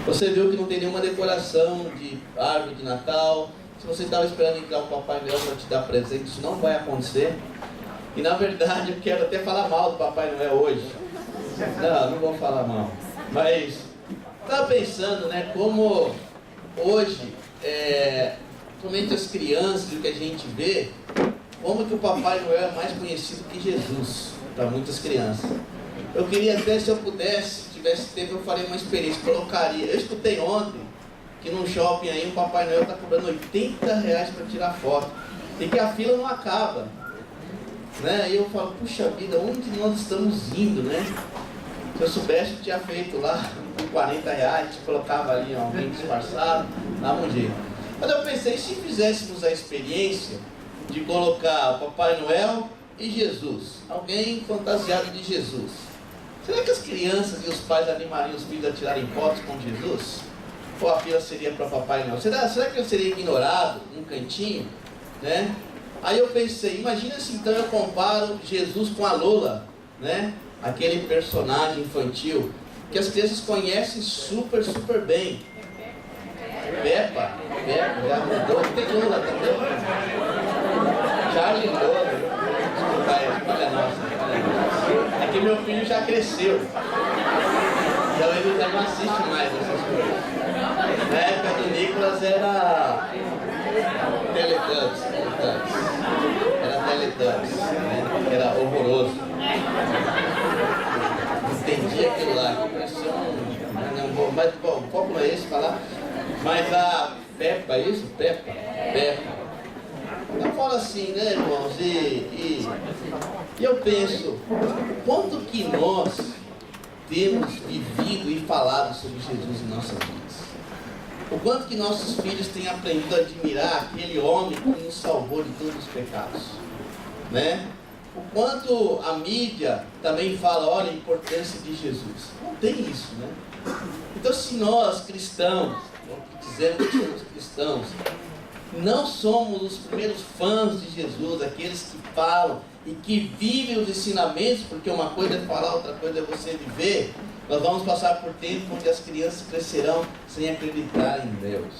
Você viu que não tem nenhuma decoração de árvore de Natal. Se você estava esperando entrar o Papai Noel para te dar presente, isso não vai acontecer. E na verdade eu quero até falar mal do Papai Noel hoje. Não vou falar mal. Mas estava pensando, né, como hoje, somente as crianças, o que a gente vê, como que o Papai Noel é mais conhecido que Jesus para muitas crianças. Eu queria até, se eu pudesse, se tivesse tempo, eu faria uma experiência, colocaria. Eu escutei ontem que num shopping aí o Papai Noel está cobrando R$80 para tirar foto e que a fila não acaba, né? E eu falo, puxa vida, onde nós estamos indo, né? Se eu soubesse, eu tinha feito lá por R$40, colocava ali alguém disfarçado, dava um jeito. Mas eu pensei, se fizéssemos a experiência de colocar o Papai Noel e Jesus, alguém fantasiado de Jesus, será que as crianças e os pais animariam os filhos a tirarem fotos com Jesus? Ou a fila seria para Papai Noel? Será que eu seria ignorado num cantinho, né? Aí eu pensei, imagina se então eu comparo Jesus com a Lola, né? Aquele personagem infantil que as crianças conhecem super bem. Peppa, já mudou, tem Lola também. Charlie Lola, olha nossa. É que meu filho já cresceu, então ele já não assiste mais essas coisas. Na época do Nicolas era Teletubbies, né? Era horroroso. Entendi aquilo lá, que parecia mas bom, o foco não é esse falar. Mas a Peppa, isso? Peppa. Eu falo assim, né, irmãos? E eu penso, quanto que nós temos vivido e falado sobre Jesus em nossas vidas? O quanto que nossos filhos têm aprendido a admirar aquele homem que nos salvou de todos os pecados, né? O quanto a mídia também fala, olha a importância de Jesus. Não tem isso, né? Então, se nós cristãos, dizemos que somos cristãos, não somos os primeiros fãs de Jesus, aqueles que falam e que vivem os ensinamentos, porque uma coisa é falar, outra coisa é você viver, nós vamos passar por tempo onde as crianças crescerão sem acreditar em Deus.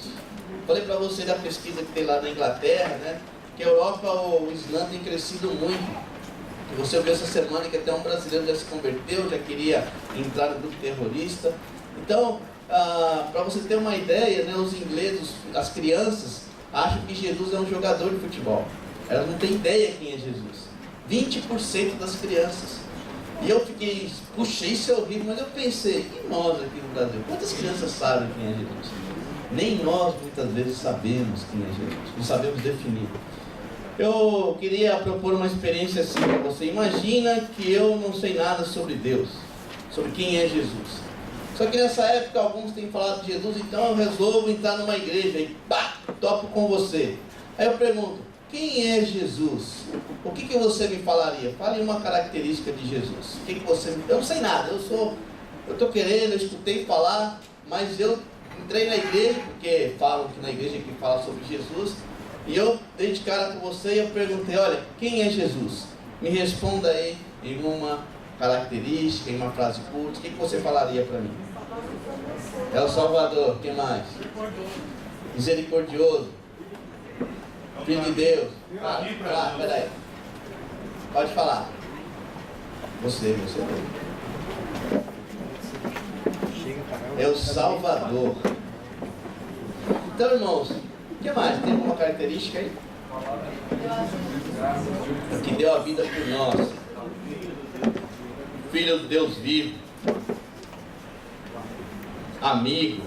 Falei para você da pesquisa que tem lá na Inglaterra, né? Que a Europa, o Islã tem crescido muito. Você ouviu essa semana que até um brasileiro já se converteu, já queria entrar no grupo terrorista. Então, para você ter uma ideia, né, os ingleses, as crianças acham que Jesus é um jogador de futebol. Elas não têm ideia quem é Jesus. 20% das crianças. E eu fiquei, puxa, isso é horrível, mas eu pensei, e nós aqui no Brasil? Quantas crianças sabem quem é Jesus? Nem nós muitas vezes sabemos quem é Jesus, não sabemos definir. Eu queria propor uma experiência assim para você. Imagina que eu não sei nada sobre Deus, sobre quem é Jesus. Só que nessa época alguns têm falado de Jesus, então eu resolvo entrar numa igreja e pá, topo com você. Aí eu pergunto, quem é Jesus? O que você me falaria? Fale uma característica de Jesus. O que você me... Eu não sei nada, eu estou querendo, eu escutei falar, mas eu entrei na igreja, porque falam que na igreja que fala sobre Jesus, e eu dei de cara com você e eu perguntei, olha, quem é Jesus? Me responda aí em uma característica, em uma frase curta, o que você falaria para mim? É o Salvador, o que mais? Misericordioso. Filho de Deus. Peraí. Pode falar. Você. É o Salvador. Então, irmãos, o que mais? Tem alguma característica aí? O que deu a vida por nós. Filho de Deus vivo. Amigo.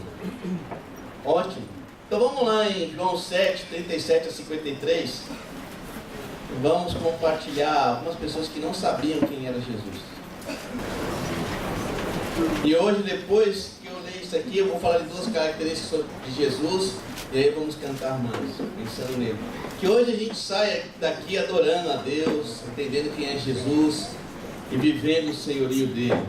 Ótimo. Então vamos lá em João 7, 37 a 53. Vamos compartilhar algumas pessoas que não sabiam quem era Jesus. E hoje, depois que eu ler isso aqui, eu vou falar de duas características de Jesus. E aí vamos cantar mais, pensando nele. Que hoje a gente saia daqui adorando a Deus, entendendo quem é Jesus e vivendo o senhorio dele.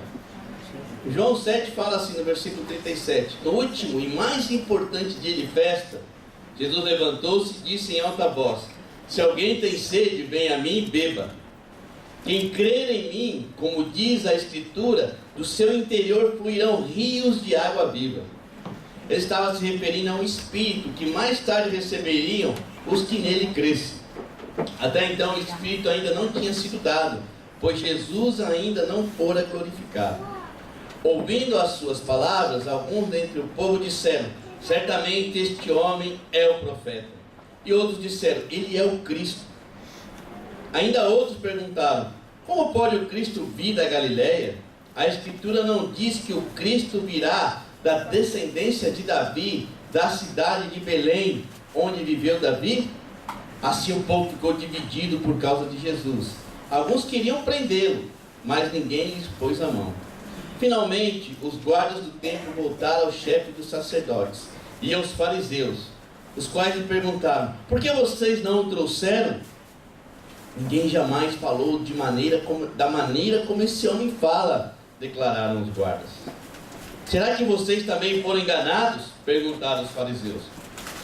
João 7 fala assim no versículo 37. No último e mais importante dia de festa, Jesus levantou-se e disse em alta voz: se alguém tem sede, venha a mim e beba. Quem crer em mim, como diz a Escritura, do seu interior fluirão rios de água viva. ele estava se referindo a um Espírito que mais tarde receberiam os que nele crescem. Até então o Espírito ainda não tinha sido dado, pois Jesus ainda não fora glorificado. Ouvindo as suas palavras, alguns dentre o povo disseram: certamente este homem é o profeta. E outros disseram: ele é o Cristo. Ainda outros perguntaram: como pode o Cristo vir da Galileia? A Escritura não diz que o Cristo virá da descendência de Davi, da cidade de Belém, onde viveu Davi? Assim o povo ficou dividido por causa de Jesus. Alguns queriam prendê-lo, mas ninguém lhes pôs a mão. Finalmente, os guardas do templo voltaram ao chefe dos sacerdotes e aos fariseus, os quais lhe perguntaram: por que vocês não o trouxeram? Ninguém jamais falou da maneira como esse homem fala, declararam os guardas. Será que vocês também foram enganados? Perguntaram os fariseus.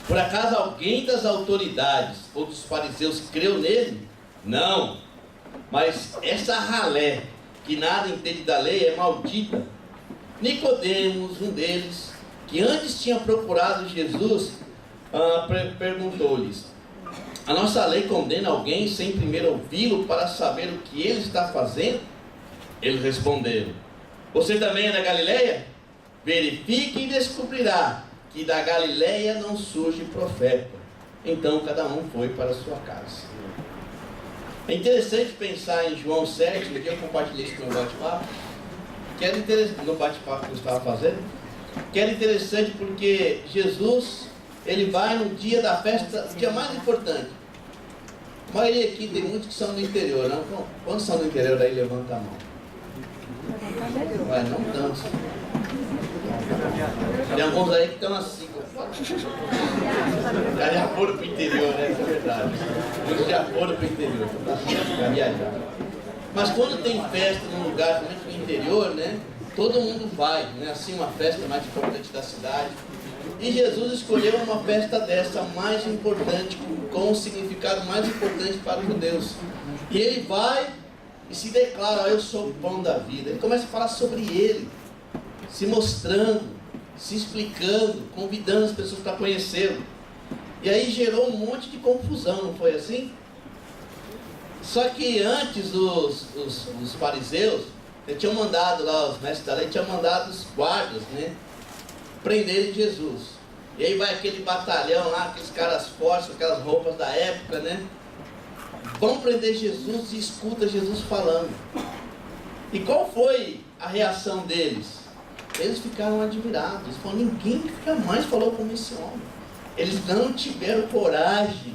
Por acaso alguém das autoridades ou dos fariseus creu nele? Não, mas essa ralé, que nada entende da lei, é maldita. Nicodemos, um deles, que antes tinha procurado Jesus, perguntou-lhes: a nossa lei condena alguém sem primeiro ouvi-lo para saber o que ele está fazendo? Eles responderam: você também é da Galileia? Verifique e descobrirá que da Galileia não surge profeta. Então cada um foi para a sua casa. É interessante pensar em João 7, que eu compartilhei isso no bate-papo, no bate-papo que eu estava fazendo, que era interessante porque Jesus, ele vai no dia da festa, o dia mais importante. A maioria aqui tem muitos que são do interior, não? Quantos são do interior aí? Levanta a mão. Mas não tantos. Tem alguns aí que estão assim. Já foram para o interior, né? Isso é verdade. Muitos já foram para o interior, para viajar. Mas quando tem festa num lugar, principalmente no interior, né? Todo mundo vai, né? Assim, uma festa mais importante da cidade. E Jesus escolheu uma festa dessa, mais importante, com um significado mais importante para os judeus. E ele vai e se declara: eu sou o pão da vida. Ele começa a falar sobre ele, se mostrando, se explicando, convidando as pessoas para conhecê-lo. E aí gerou um monte de confusão, não foi assim? Só que antes os fariseus, eles tinham mandado lá, os mestres da lei tinham mandado os guardas, né, prenderem Jesus. E aí vai aquele batalhão lá, aqueles caras fortes, aquelas roupas da época, né? Vão prender Jesus e escuta Jesus falando. E qual foi a reação deles? Eles ficaram admirados. Eles falaram: ninguém jamais falou como esse homem. Eles não tiveram coragem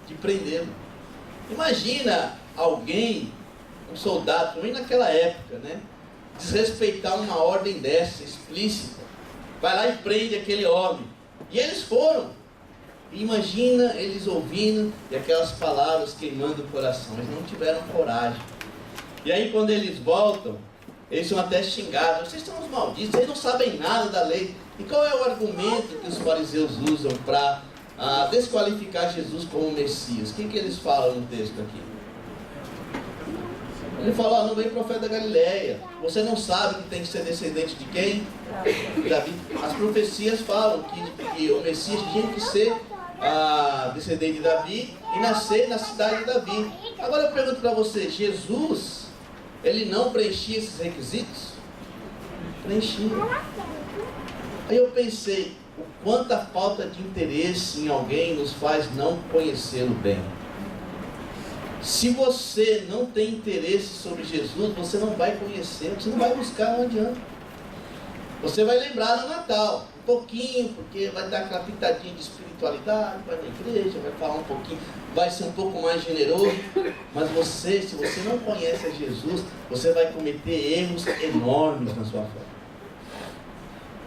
de prendê-lo. Imagina alguém, um soldado, também naquela época, né, desrespeitar uma ordem dessa, explícita. Vai lá e prende aquele homem. E eles foram. E imagina eles ouvindo e aquelas palavras queimando o coração. Eles não tiveram coragem. E aí quando eles voltam, eles são até xingados: vocês são os malditos, vocês não sabem nada da lei. E qual é o argumento que os fariseus usam para desqualificar Jesus como Messias? O que eles falam no texto aqui? Ele fala: não vem profeta da Galileia. Você não sabe que tem que ser descendente de quem? Davi. As profecias falam que o Messias tinha que ser descendente de Davi e nascer na cidade de Davi. Agora eu pergunto para você: Jesus, ele não preenchia esses requisitos? Preenchia. Aí eu pensei: o quanta falta de interesse em alguém nos faz não conhecê-lo bem. Se você não tem interesse sobre Jesus, você não vai conhecer, você não vai buscar, não adianta. Você vai lembrar no Natal, um pouquinho, porque vai dar aquela pitadinha de espiritualidade, vai na igreja, vai falar um pouquinho, vai ser um pouco mais generoso. Mas você, se você não conhece a Jesus, você vai cometer erros enormes na sua fé.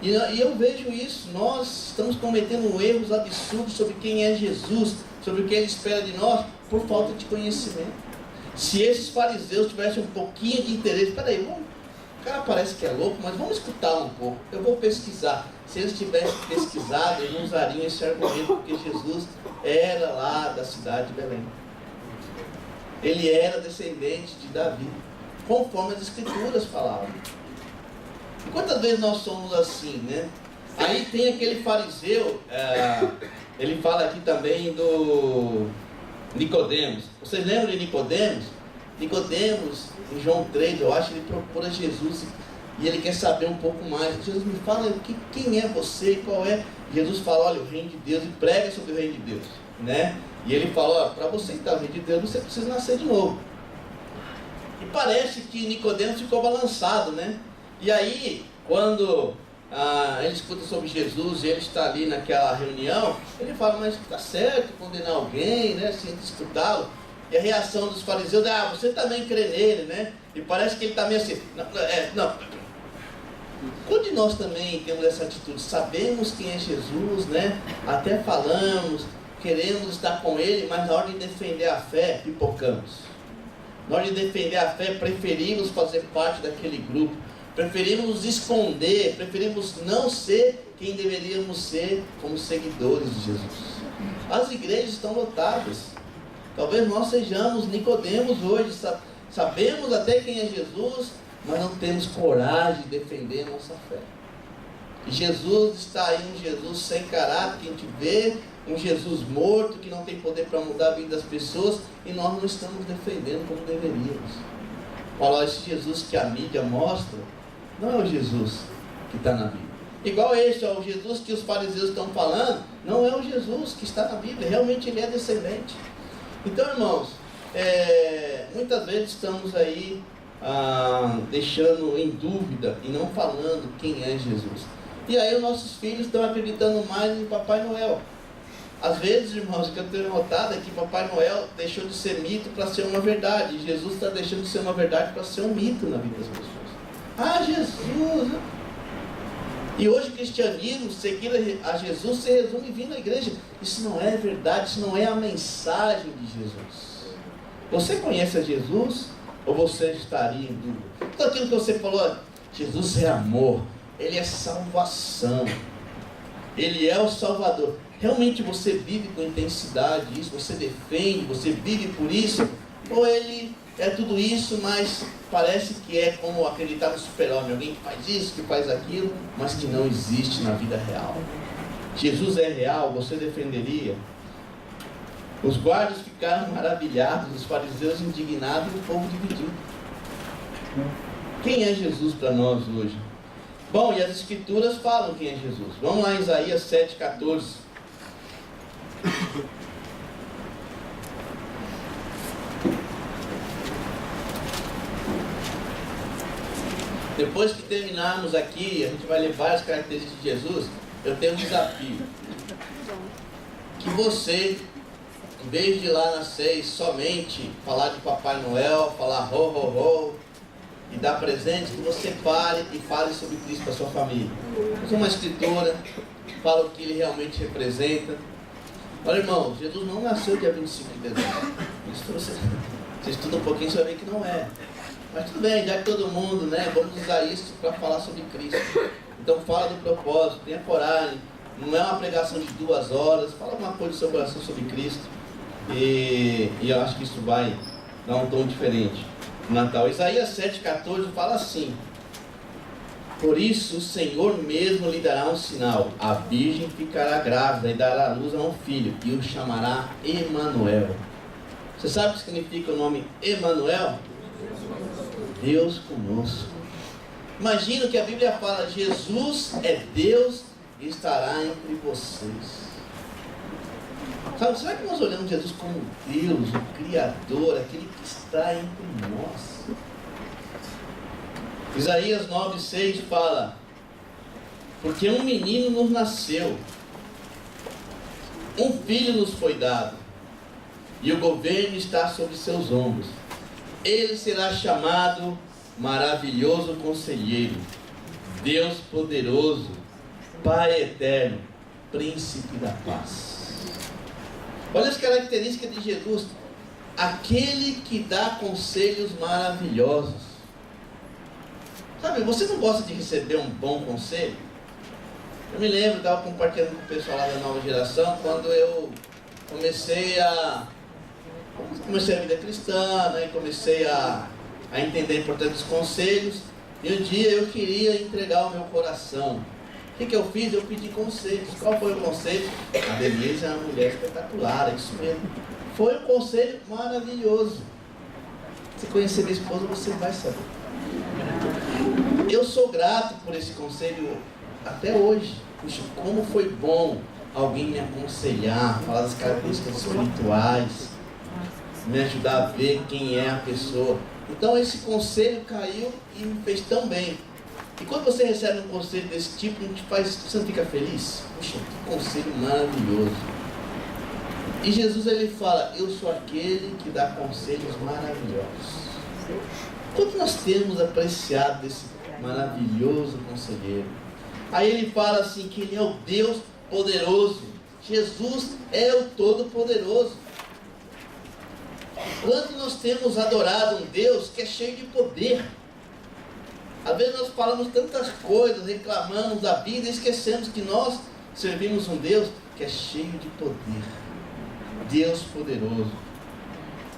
E eu vejo isso, nós estamos cometendo erros absurdos sobre quem é Jesus, sobre o que Ele espera de nós, por falta de conhecimento. Se esses fariseus tivessem um pouquinho de interesse, peraí, o cara parece que é louco, mas vamos escutar um pouco, eu vou pesquisar. Se eles tivessem pesquisado, eles não usariam esse argumento, porque Jesus era lá da cidade de Belém. Ele era descendente de Davi, conforme as Escrituras falavam. E quantas vezes nós somos assim, né? Aí tem aquele fariseu, ele fala aqui também do Nicodemos. Vocês lembram de Nicodemos? Nicodemos, em João 3, eu acho, ele procura Jesus e ele quer saber um pouco mais. Jesus, me fala quem é você e qual é. Jesus fala, olha, o reino de Deus, e prega sobre o reino de Deus, né? E ele fala, para você entrar no reino de Deus, você precisa nascer de novo. E parece que Nicodemos ficou balançado, né? E aí, quando ele escuta sobre Jesus e ele está ali naquela reunião, ele fala, mas está certo condenar alguém, né? Sem escutá-lo. E a reação dos fariseus, você também crê nele, né? E parece que ele está meio assim, não. Quando nós também temos essa atitude, sabemos quem é Jesus, né? Até falamos, queremos estar com ele, mas na hora de defender a fé, pipocamos. Na hora de defender a fé, preferimos fazer parte daquele grupo, preferimos nos esconder, preferimos não ser quem deveríamos ser como seguidores de Jesus. As igrejas estão lotadas. Talvez nós sejamos Nicodemos hoje, sabemos até quem é Jesus, mas não temos coragem de defender a nossa fé. E Jesus está aí, um Jesus sem caráter, que a gente vê, um Jesus morto, que não tem poder para mudar a vida das pessoas, e nós não estamos defendendo como deveríamos. Olha, esse Jesus que a mídia mostra, não é o Jesus que está na Bíblia. Igual este, é o Jesus que os fariseus estão falando, não é o Jesus que está na Bíblia, realmente ele é descendente. Então, irmãos, muitas vezes estamos aí deixando em dúvida e não falando quem é Jesus. E aí os nossos filhos estão acreditando mais em Papai Noel. Às vezes, irmãos, o que eu tenho notado é que Papai Noel deixou de ser mito para ser uma verdade. E Jesus está deixando de ser uma verdade para ser um mito na vida das pessoas. Jesus! E hoje o cristianismo, seguir a Jesus, se resume em vir na igreja. Isso não é verdade, isso não é a mensagem de Jesus. Você conhece a Jesus? Ou você estaria em dúvida? Então aquilo que você falou, Jesus é amor, Ele é salvação, Ele é o Salvador. Realmente você vive com intensidade isso, você defende, você vive por isso? Ou Ele é tudo isso, mas parece que é como acreditar no super-homem, alguém que faz isso, que faz aquilo, mas que não existe na vida real. Jesus é real, você defenderia? Os guardas ficaram maravilhados, os fariseus indignados e o povo dividido. Quem é Jesus para nós hoje? Bom, e as escrituras falam quem é Jesus. Vamos lá em Isaías 7,14. Depois que terminarmos aqui, a gente vai ler várias características de Jesus. Eu tenho um desafio. Que você, em vez de ir lá nas 6 somente falar de Papai Noel, falar ho, ho, ho, e dar presentes, que você pare e fale sobre Cristo para a sua família. Use uma escritura, fala o que Ele realmente representa. Olha, irmão, Jesus não nasceu dia 25 de dezembro. Você estuda um pouquinho, você vai ver que não é. Mas tudo bem, já que todo mundo, né, vamos usar isso para falar sobre Cristo. Então fala do propósito, tenha coragem. Não é uma pregação de 2 horas, fala alguma coisa do seu coração sobre Cristo. E eu acho que isso vai dar um tom diferente no Natal. Isaías 7,14 fala assim: por isso o Senhor mesmo lhe dará um sinal. A virgem ficará grávida e dará à luz a um filho, e o chamará Emanuel. Você sabe o que significa o nome Emanuel? Deus conosco. Imagina que a Bíblia fala: Jesus é Deus e estará entre vocês. Sabe, será que nós olhamos Jesus como Deus, o Criador, aquele que está entre nós? Isaías 9,6 fala: porque um menino nos nasceu, um filho nos foi dado, e o governo está sobre seus ombros. Ele será chamado Maravilhoso Conselheiro, Deus Poderoso, Pai Eterno, Príncipe da Paz. Olha as características de Jesus: aquele que dá conselhos maravilhosos. Sabe, você não gosta de receber um bom conselho? Eu me lembro, estava compartilhando com o pessoal lá da nova geração, quando eu comecei a vida cristã, né, e comecei a entender a importância dos conselhos. E um dia eu queria entregar o meu coração O que eu fiz? Eu pedi conselhos. Qual foi o conselho? A Denise é uma mulher espetacular, é isso mesmo. Foi um conselho maravilhoso. Se conhecer minha esposa, você vai saber. Eu sou grato por esse conselho até hoje. Puxa, como foi bom alguém me aconselhar, falar das características espirituais, me ajudar a ver quem é a pessoa. Então esse conselho caiu e me fez tão bem. E quando você recebe um conselho desse tipo, você não fica feliz? Puxa, que conselho maravilhoso. E Jesus ele fala, eu sou aquele que dá conselhos maravilhosos. Quanto nós temos apreciado desse maravilhoso conselheiro? Aí ele fala assim, que ele é o Deus poderoso. Jesus é o Todo-Poderoso. Quanto nós temos adorado um Deus que é cheio de poder. Às vezes nós falamos tantas coisas, reclamamos da vida e esquecemos que nós servimos um Deus que é cheio de poder. Deus poderoso.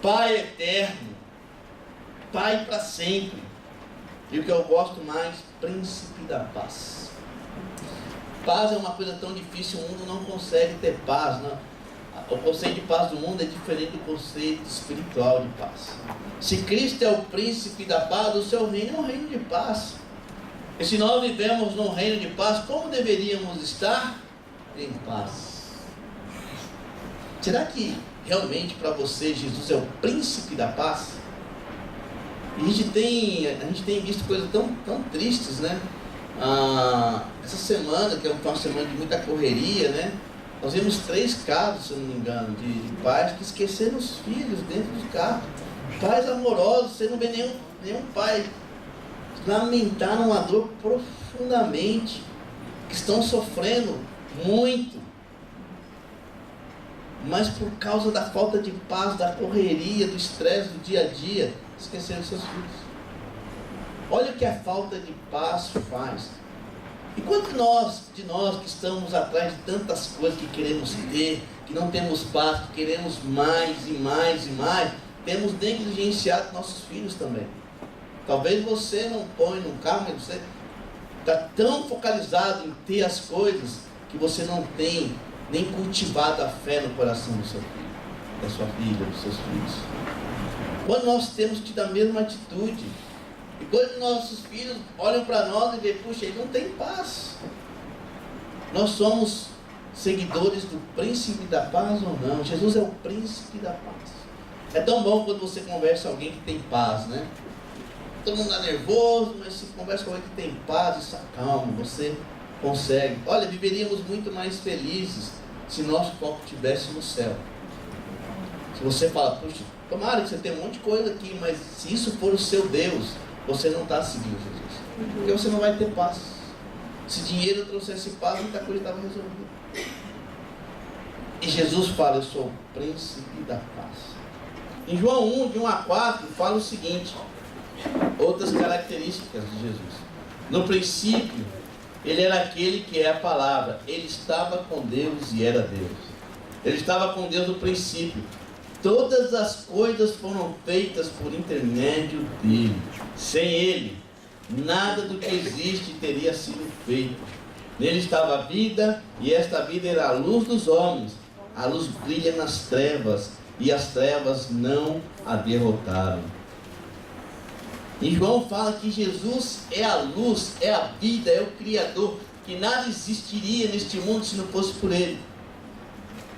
Pai eterno. Pai para sempre. E o que eu gosto mais, príncipe da paz. Paz é uma coisa tão difícil, o mundo não consegue ter paz. Não. O conceito de paz do mundo é diferente do conceito espiritual de paz. Se Cristo é o príncipe da paz, o seu reino é um reino de paz. E se nós vivemos num reino de paz, como deveríamos estar? Em paz. Será que realmente para você Jesus é o príncipe da paz? E a gente tem visto coisas tão tristes, né? Essa semana, que é uma semana de muita correria, né? Nós vimos 3 casos, se eu não me engano, de pais que esqueceram os filhos dentro do carro. Pais amorosos, você não vê nenhum pai lamentar uma dor profundamente, que estão sofrendo muito, mas por causa da falta de paz, da correria, do estresse do dia a dia, esqueceram seus filhos. Olha o que a falta de paz faz. E quanto de nós que estamos atrás de tantas coisas que queremos ter, que não temos paz, que queremos mais e mais e mais, temos negligenciado nossos filhos também. Talvez você não põe no carro, mas você está tão focalizado em ter as coisas que você não tem nem cultivado a fé no coração do seu filho, da sua filha, dos seus filhos. Quando nós temos tido a mesma atitude, e quando nossos filhos olham para nós e veem, puxa, ele não tem paz. Nós somos seguidores do príncipe da paz ou não? Jesus é o príncipe da paz. É tão bom quando você conversa com alguém que tem paz, né? Todo mundo está nervoso, mas se conversa com alguém que tem paz, isso acalma, você consegue. Olha, viveríamos muito mais felizes se nosso foco estivesse no céu. Se você fala, puxa, tomara que você tenha um monte de coisa aqui, mas se isso for o seu Deus, você não está seguindo Jesus. Porque você não vai ter paz. Se dinheiro trouxesse paz, muita coisa estava resolvida. E Jesus fala, eu sou o príncipe da paz. Em João 1, de 1 a 4, fala o seguinte, outras características de Jesus. No princípio, ele era aquele que é a palavra. Ele estava com Deus e era Deus. Ele estava com Deus no princípio. Todas as coisas foram feitas por intermédio dele. Sem ele, nada do que existe teria sido feito. Nele estava a vida, e esta vida era a luz dos homens. A luz brilha nas trevas, e as trevas não a derrotaram. E João fala que Jesus é a luz, é a vida, é o Criador, que nada existiria neste mundo se não fosse por ele.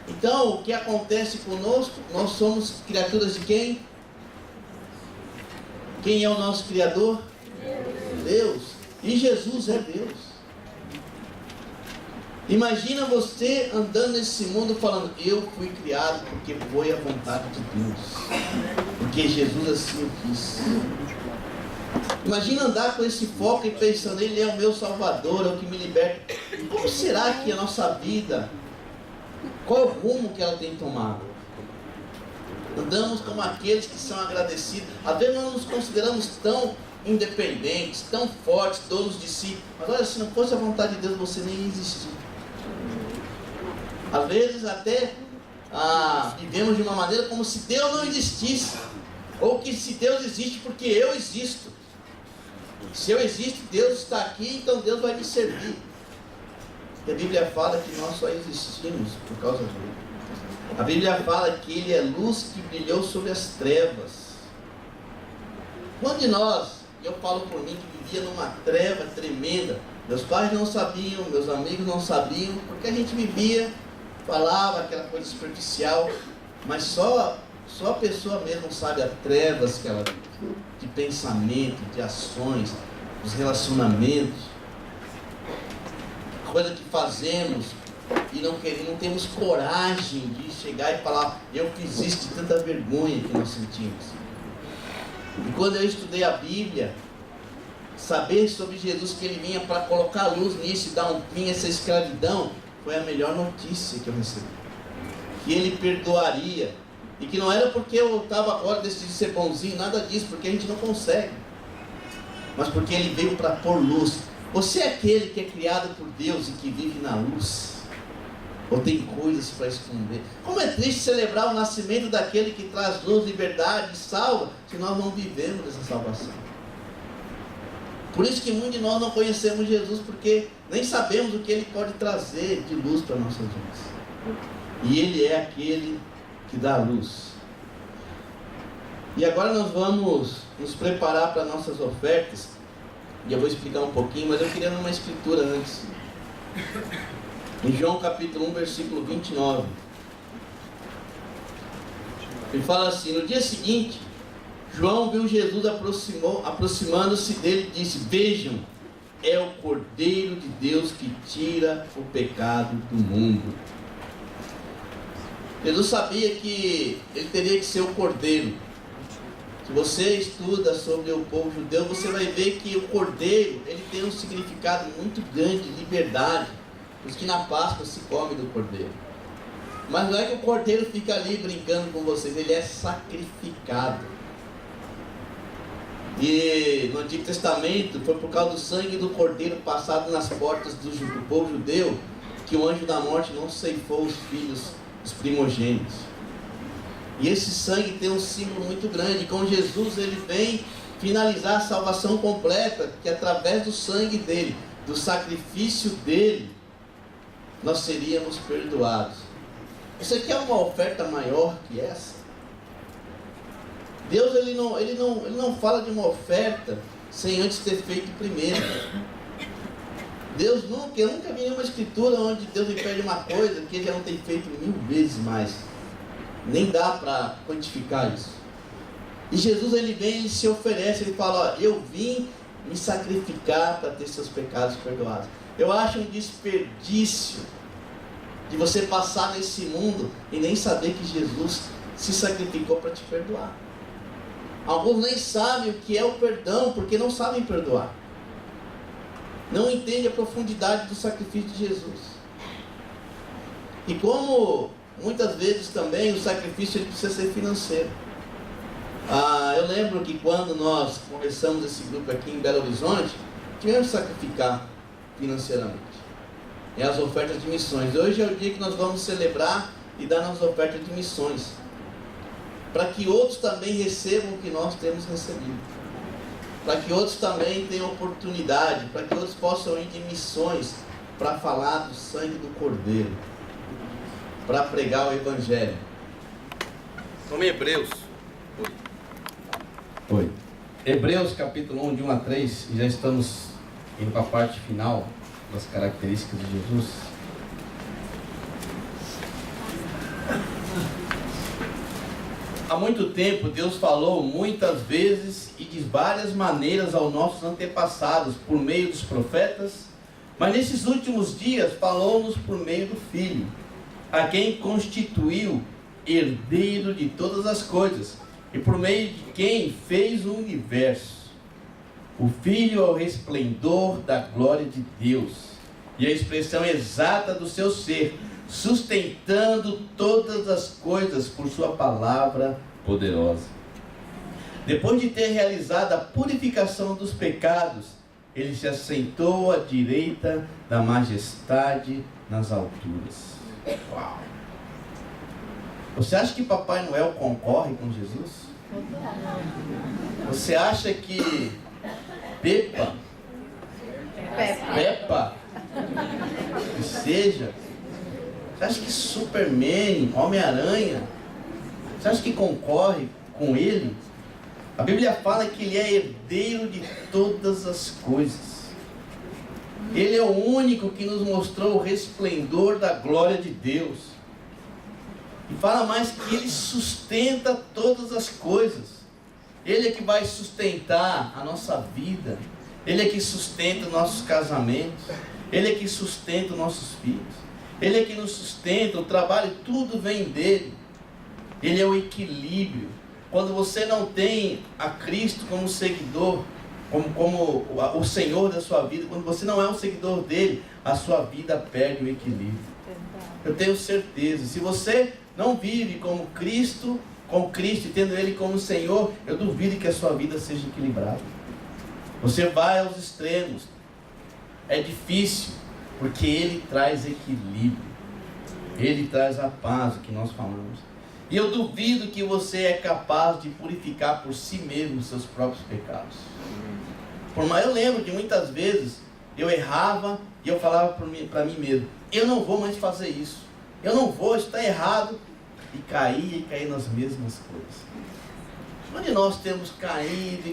Então, o que acontece conosco? Nós somos criaturas de quem? Quem é o nosso Criador? Deus. E Jesus é Deus. Imagina você andando nesse mundo falando, eu fui criado porque foi a vontade de Deus. Porque Jesus assim o quis. Imagina andar com esse foco e pensando, ele é o meu Salvador, é o que me liberta. Como será que a nossa vida, qual é o rumo que ela tem tomado? Andamos como aqueles que são agradecidos. Às vezes nós nos consideramos tão independentes, tão fortes, donos de si. Mas olha, se não fosse a vontade de Deus, você nem ia existir. Às vezes até vivemos de uma maneira como se Deus não existisse. Ou que se Deus existe porque eu existo. Se eu existo, Deus está aqui, então Deus vai me servir. que a Bíblia fala que nós só existimos por causa dele. A Bíblia fala que ele é luz que brilhou sobre as trevas. Quando de nós, eu falo por mim, que vivia numa treva tremenda, meus pais não sabiam, meus amigos não sabiam, porque a gente vivia, falava aquela coisa superficial, mas só a pessoa mesmo sabe as trevas que ela vive, de pensamento, de ações, dos relacionamentos, coisa que fazemos e não temos coragem de chegar e falar, eu fiz isso, de tanta vergonha que nós sentimos. E quando eu estudei a Bíblia, saber sobre Jesus, que ele vinha para colocar luz nisso e dar um fim a essa escravidão, foi a melhor notícia que eu recebi. Que ele perdoaria, e que não era porque eu estava agora decidindo ser bonzinho, nada disso, porque a gente não consegue, mas porque ele veio para pôr luz. Você é aquele que é criado por Deus e que vive na luz? Ou tem coisas para esconder? Como é triste celebrar o nascimento daquele que traz luz, liberdade e salva, se nós não vivemos essa salvação. Por isso que muitos de nós não conhecemos Jesus, porque nem sabemos o que ele pode trazer de luz para nossas vidas. E ele é aquele que dá luz. E agora nós vamos nos preparar para nossas ofertas. E eu vou explicar um pouquinho, mas eu queria ler uma escritura antes. Em João capítulo 1, versículo 29. Ele fala assim: no dia seguinte, João viu Jesus aproximando-se dele e disse: vejam, é o Cordeiro de Deus que tira o pecado do mundo. Jesus sabia que ele teria que ser o Cordeiro. Se você estuda sobre o povo judeu, você vai ver que o Cordeiro, ele tem um significado muito grande de liberdade. Por isso que na Páscoa se come do Cordeiro. Mas não é que o Cordeiro fica ali brincando com vocês, ele é sacrificado. E no Antigo Testamento, foi por causa do sangue do Cordeiro passado nas portas do povo judeu, que o anjo da morte não ceifou os filhos, os primogênitos. E esse sangue tem um símbolo muito grande. Com Jesus ele vem finalizar a salvação completa, que através do sangue dele, do sacrifício dele, nós seríamos perdoados. Você quer uma oferta maior que essa? Deus ele não fala de uma oferta sem antes ter feito primeiro. Eu nunca vi nenhuma escritura onde Deus me pede uma coisa que ele já não tem feito 1000 vezes mais. Nem dá para quantificar isso. E Jesus ele vem e se oferece, ele fala: ó, eu vim me sacrificar para ter seus pecados perdoados. Eu acho um desperdício de você passar nesse mundo e nem saber que Jesus se sacrificou para te perdoar. Alguns nem sabem o que é o perdão, porque não sabem perdoar. Não entendem a profundidade do sacrifício de Jesus. E como muitas vezes também o sacrifício ele precisa ser financeiro. Eu lembro que quando nós começamos esse grupo aqui em Belo Horizonte, tivemos que sacrificar financeiramente. É as ofertas de missões. Hoje é o dia que nós vamos celebrar e dar nossas ofertas de missões, para que outros também recebam o que nós temos recebido, para que outros também tenham oportunidade, para que outros possam ir de missões para falar do sangue do Cordeiro, para pregar o Evangelho. Vamos em Hebreus. Oi. Hebreus capítulo 1, de 1 a 3, e já estamos indo para a parte final das características de Jesus. Há muito tempo Deus falou muitas vezes e de várias maneiras aos nossos antepassados por meio dos profetas, mas nesses últimos dias falou-nos por meio do Filho, a quem constituiu herdeiro de todas as coisas e por meio de quem fez o universo. O Filho é o resplendor da glória de Deus e a expressão exata do seu ser, sustentando todas as coisas por sua palavra poderosa. Depois de ter realizado a purificação dos pecados, ele se assentou à direita da majestade nas alturas. Uau! Você acha que Papai Noel concorre com Jesus? Você acha que Peppa que seja, você acha que Superman, Homem-Aranha, você acha que concorre com ele? A Bíblia fala que ele é herdeiro de todas as coisas. Ele é o único que nos mostrou o resplendor da glória de Deus. E fala mais que ele sustenta todas as coisas. Ele é que vai sustentar a nossa vida. Ele é que sustenta os nossos casamentos. Ele é que sustenta os nossos filhos. Ele é que nos sustenta, o trabalho, tudo vem dele. Ele é o equilíbrio. Quando você não tem a Cristo como seguidor, como o Senhor da sua vida, quando você não é um seguidor dele, a sua vida perde o equilíbrio. Eu tenho certeza, se você não vive como Cristo, e tendo ele como Senhor, eu duvido que a sua vida seja equilibrada. Você vai aos extremos. É difícil, porque ele traz equilíbrio. Ele traz a paz, o que nós falamos. E eu duvido que você é capaz de purificar por si mesmo os seus próprios pecados. Por mais, eu lembro que muitas vezes eu errava e eu falava para mim mesmo: eu não vou mais fazer isso. Eu não vou, isso está errado. E caía nas mesmas coisas. Onde nós temos caído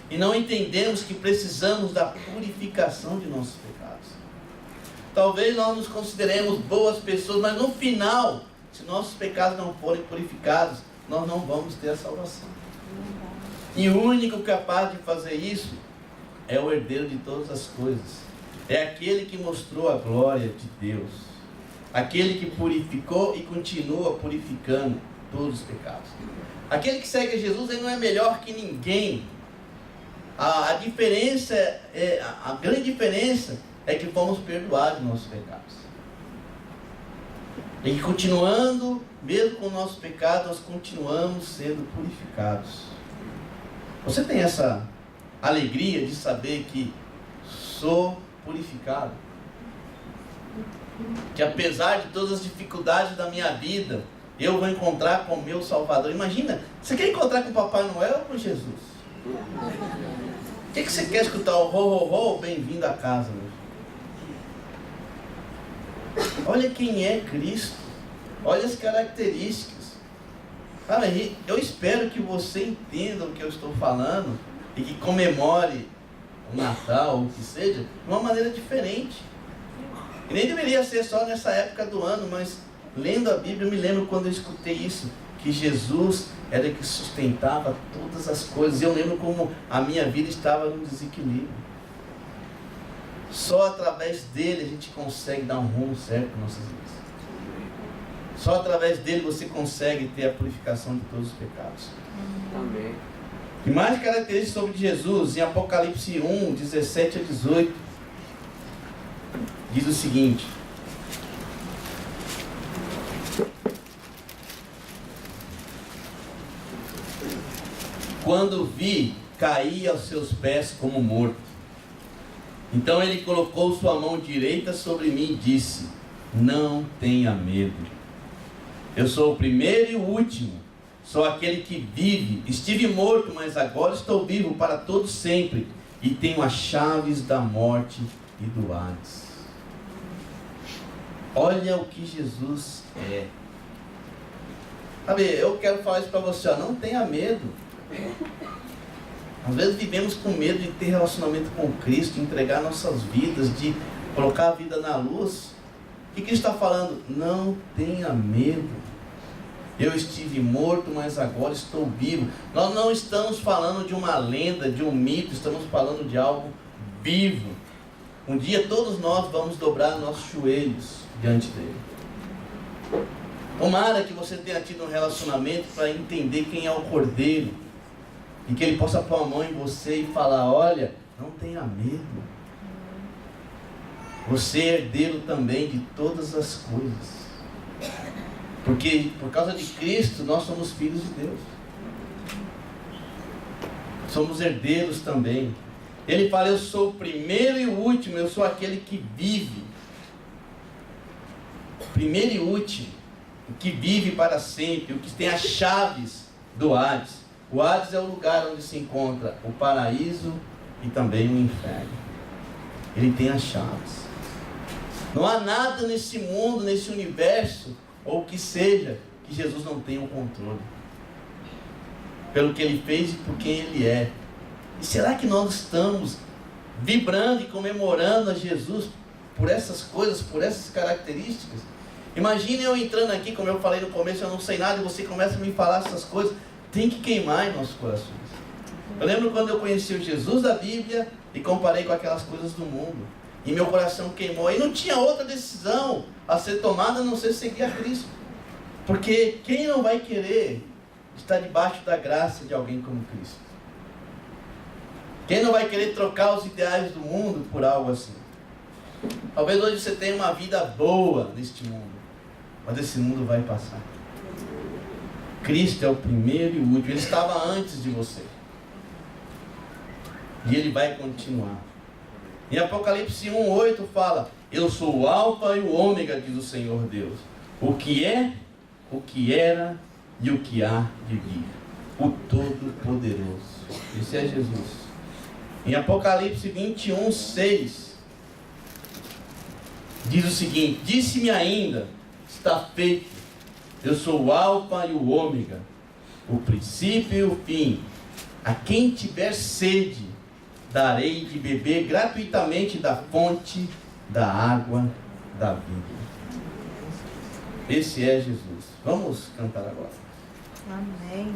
e não entendemos que precisamos da purificação de nossos pecados. Talvez nós nos consideremos boas pessoas, mas no final, se nossos pecados não forem purificados, nós não vamos ter a salvação. E o único capaz de fazer isso é o herdeiro de todas as coisas. É aquele que mostrou a glória de Deus. Aquele que purificou e continua purificando todos os pecados. Aquele que segue a Jesus, ele não é melhor que ninguém. A grande diferença é que fomos perdoados de nossos pecados. E que continuando, mesmo com o nosso pecado, nós continuamos sendo purificados. Você tem essa alegria de saber que sou purificado? Que apesar de todas as dificuldades da minha vida, eu vou encontrar com o meu Salvador. Imagina, você quer encontrar com o Papai Noel ou com Jesus? O que você quer escutar? O ho, bem-vindo a casa, meu filho. Olha quem é Cristo. Olha as características. Sabe, eu espero que você entenda o que eu estou falando e que comemore o Natal, ou o que seja, de uma maneira diferente. E nem deveria ser só nessa época do ano, mas lendo a Bíblia, eu me lembro quando eu escutei isso, que Jesus era que sustentava todas as coisas. E eu lembro como a minha vida estava num desequilíbrio. Só através dele a gente consegue dar um rumo certo para nossas vidas. Só através dele você consegue ter a purificação de todos os pecados. Amém. E mais características sobre Jesus, em Apocalipse 1, 17 a 18. Diz o seguinte: quando vi, caí aos seus pés como morto. Então ele colocou sua mão direita sobre mim e disse: não tenha medo. Eu sou o primeiro e o último. Sou aquele que vive. Estive morto, mas agora estou vivo para todo sempre. E tenho as chaves da morte e do Hades. Olha o que Jesus é. Sabe, eu quero falar isso para você, ó, não tenha medo. Às vezes vivemos com medo de ter relacionamento com Cristo, de entregar nossas vidas, de colocar a vida na luz. O que ele está falando? Não tenha medo. Eu estive morto, mas agora estou vivo. Nós não estamos falando de uma lenda, de um mito, estamos falando de algo vivo. Um dia todos nós vamos dobrar nossos joelhos diante dele. Tomara que você tenha tido um relacionamento para entender quem é o Cordeiro. E que ele possa pôr a mão em você e falar: olha, não tenha medo. Você é herdeiro também de todas as coisas. Porque por causa de Cristo nós somos filhos de Deus. Somos herdeiros também. Ele fala: eu sou o primeiro e o último, eu sou aquele que vive. Primeiro e último, o que vive para sempre, o que tem as chaves do Hades. O Hades é o lugar onde se encontra o paraíso e também o inferno. Ele tem as chaves. Não há nada nesse mundo, nesse universo, ou o que seja, que Jesus não tenha o controle. Pelo que Ele fez e por quem Ele é. E será que nós estamos vibrando e comemorando a Jesus por essas coisas, por essas características? Imagine eu entrando aqui, como eu falei no começo, eu não sei nada, e você começa a me falar essas coisas. Tem que queimar em nossos corações. Eu lembro quando eu conheci o Jesus da Bíblia e comparei com aquelas coisas do mundo. E meu coração queimou. E não tinha outra decisão a ser tomada a não ser seguir a Cristo. Porque quem não vai querer estar debaixo da graça de alguém como Cristo? Quem não vai querer trocar os ideais do mundo por algo assim? Talvez hoje você tenha uma vida boa neste mundo, mas esse mundo vai passar. Cristo é o primeiro e o último. Ele estava antes de você. E Ele vai continuar. Em Apocalipse 1:8 fala: eu sou o Alfa e o Ômega, diz o Senhor Deus. O que é, o que era e o que há de vir. O Todo-Poderoso. Esse é Jesus. Em Apocalipse 21:6 diz o seguinte: disse-me ainda, está feito. Eu sou o Alfa e o Ômega, o princípio e o fim. A quem tiver sede, darei de beber gratuitamente da fonte da água da vida. Esse é Jesus. Vamos cantar agora. Amém.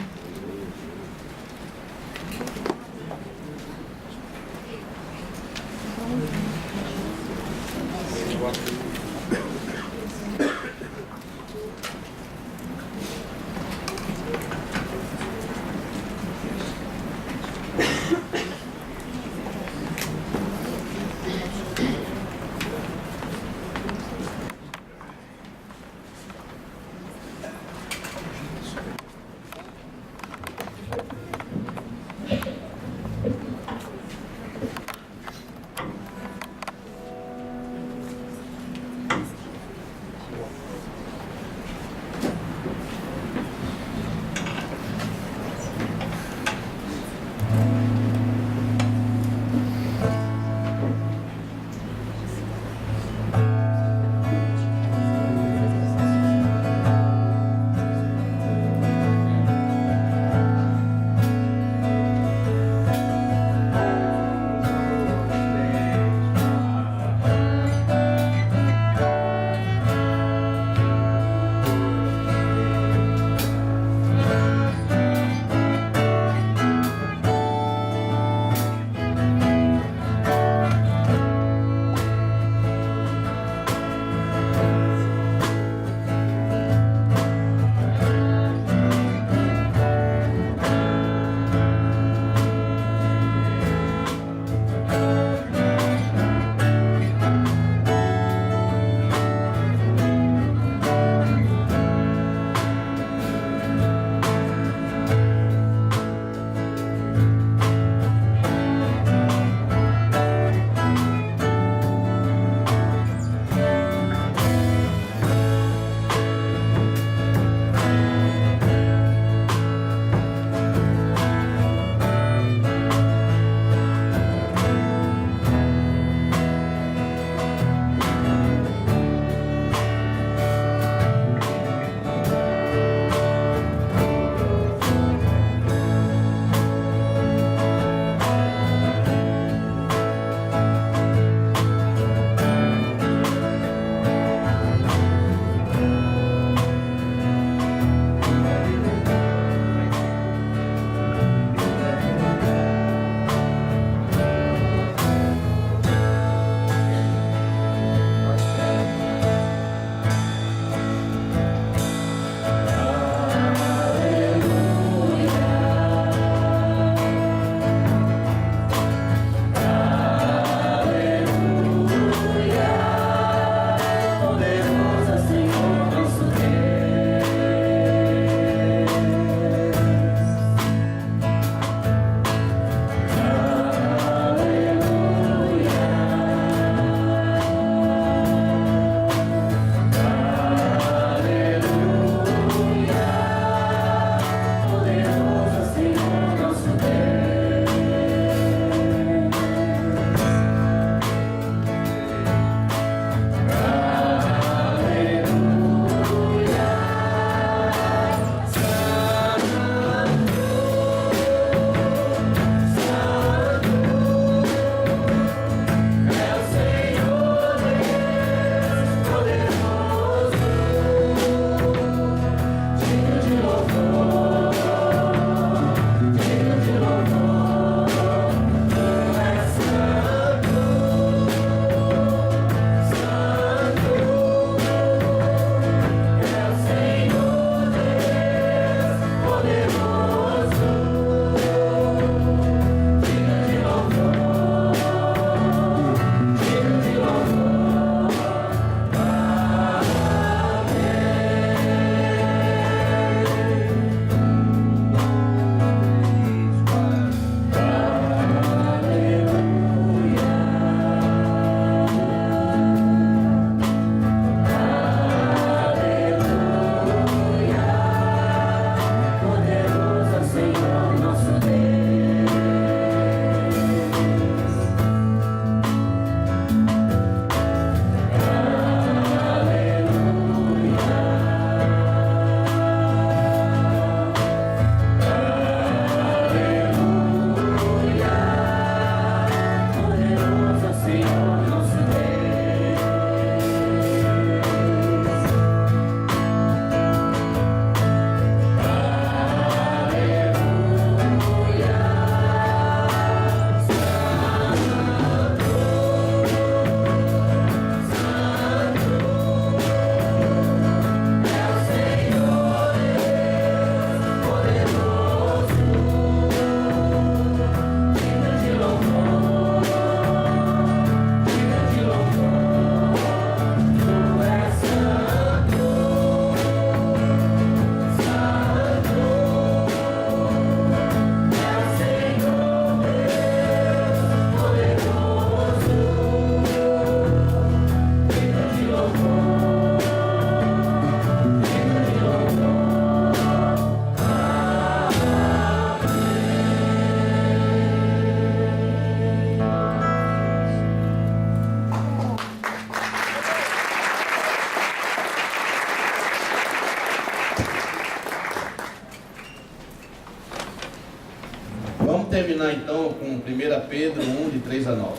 terminar então com 1 Pedro 1, de 3 a 9.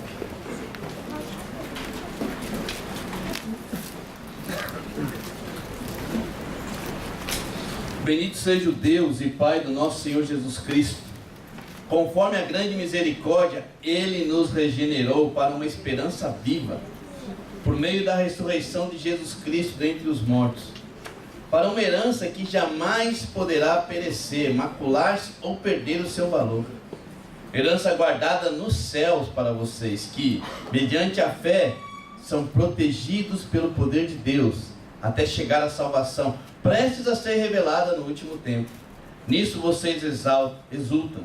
Bendito seja o Deus e Pai do nosso Senhor Jesus Cristo. Conforme a grande misericórdia, Ele nos regenerou para uma esperança viva, por meio da ressurreição de Jesus Cristo dentre os mortos, para uma herança que jamais poderá perecer, macular-se ou perder o seu valor. Herança guardada nos céus para vocês, que, mediante a fé, são protegidos pelo poder de Deus, até chegar à salvação, prestes a ser revelada no último tempo. Nisso vocês exultam,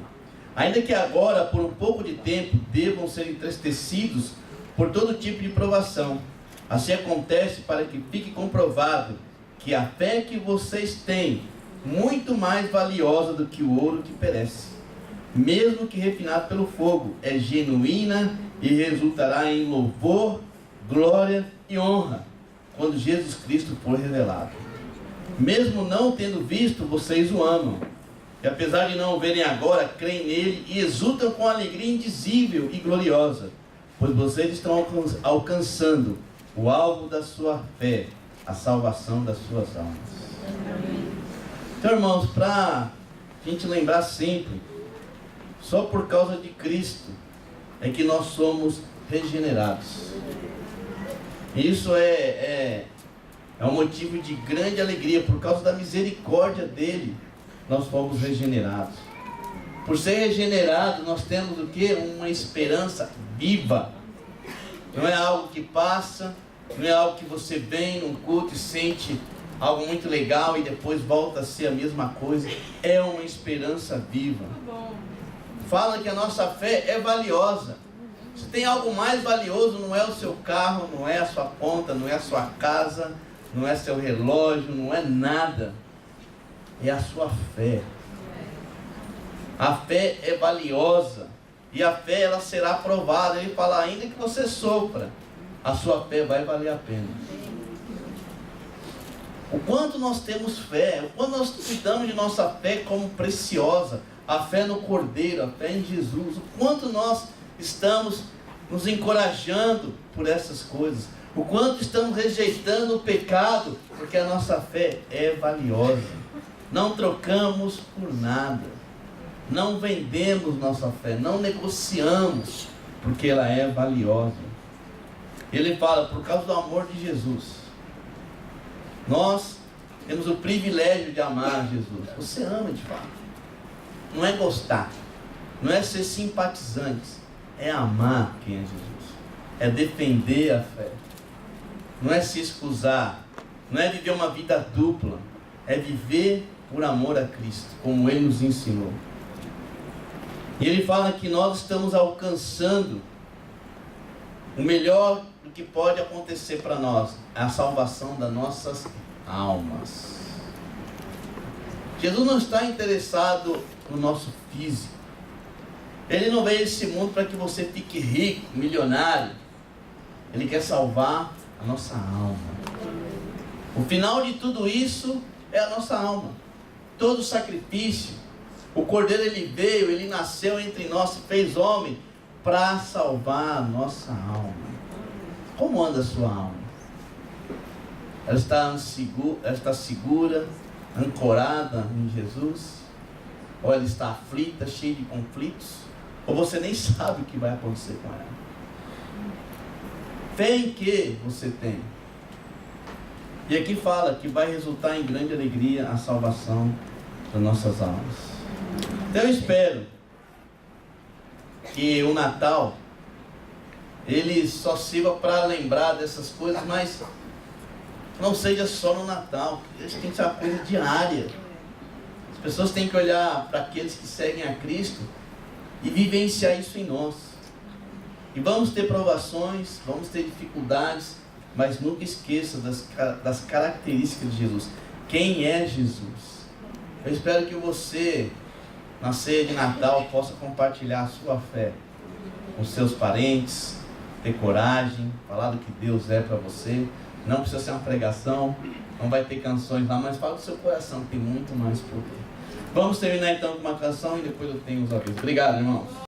ainda que agora, por um pouco de tempo, devam ser entristecidos por todo tipo de provação. Assim acontece para que fique comprovado que a fé que vocês têm, muito mais valiosa do que o ouro que perece, mesmo que refinado pelo fogo, é genuína e resultará em louvor, glória e honra, quando Jesus Cristo for revelado. Mesmo não tendo visto, vocês o amam, e apesar de não o verem agora, creem nele e exultam com alegria indizível e gloriosa, pois vocês estão alcançando o alvo da sua fé, a salvação das suas almas. Então, irmãos, para a gente lembrar sempre, só por causa de Cristo é que nós somos regenerados. Isso é um motivo de grande alegria. Por causa da misericórdia dele, nós fomos regenerados. Por ser regenerados, nós temos o quê? Uma esperança viva. Não é algo que passa, não é algo que você vem num culto e sente algo muito legal e depois volta a ser a mesma coisa. É uma esperança viva. Fala que a nossa fé é valiosa. Se tem algo mais valioso, não é o seu carro, não é a sua conta, não é a sua casa, não é seu relógio, não é nada. É a sua fé. A fé é valiosa. E a fé, ela será provada. Ele fala, ainda que você sofra, a sua fé vai valer a pena. O quanto nós temos fé, o quanto nós cuidamos de nossa fé como preciosa. A fé no Cordeiro, a fé em Jesus. O quanto nós estamos nos encorajando por essas coisas. O quanto estamos rejeitando o pecado, porque a nossa fé é valiosa. Não trocamos por nada. Não vendemos nossa fé, não negociamos, porque ela é valiosa. Ele fala, por causa do amor de Jesus, nós temos o privilégio de amar Jesus. Você ama de fato. Não é gostar, não é ser simpatizante, é amar quem é Jesus, é defender a fé, não é se excusar, não é viver uma vida dupla, é viver por amor a Cristo, como Ele nos ensinou. E Ele fala que nós estamos alcançando o melhor do que pode acontecer para nós, a salvação das nossas almas. Jesus não está interessado no nosso físico. Ele não veio a esse mundo para que você fique rico, milionário. Ele quer salvar a nossa alma. O final de tudo isso é a nossa alma. Todo sacrifício. O Cordeiro, ele veio, ele nasceu entre nós, se fez homem para salvar a nossa alma. Como anda a sua alma? Ela está segura, ancorada em Jesus? Ou ela está aflita, cheia de conflitos? Ou você nem sabe o que vai acontecer com ela? Fé em que você tem? E aqui fala que vai resultar em grande alegria a salvação das nossas almas. Então eu espero que o Natal ele só sirva para lembrar dessas coisas, mas não seja só no Natal. Isso tem que ser uma coisa diária. As pessoas têm que olhar para aqueles que seguem a Cristo e vivenciar isso em nós. E vamos ter provações, vamos ter dificuldades, mas nunca esqueça das características de Jesus. Quem é Jesus? Eu espero que você, na ceia de Natal, possa compartilhar a sua fé com seus parentes, ter coragem, falar do que Deus é para você. Não precisa ser uma pregação, não vai ter canções lá, mas fala do seu coração, que tem muito mais poder. Vamos terminar então com uma canção e depois eu tenho os avisos. Obrigado, irmãos.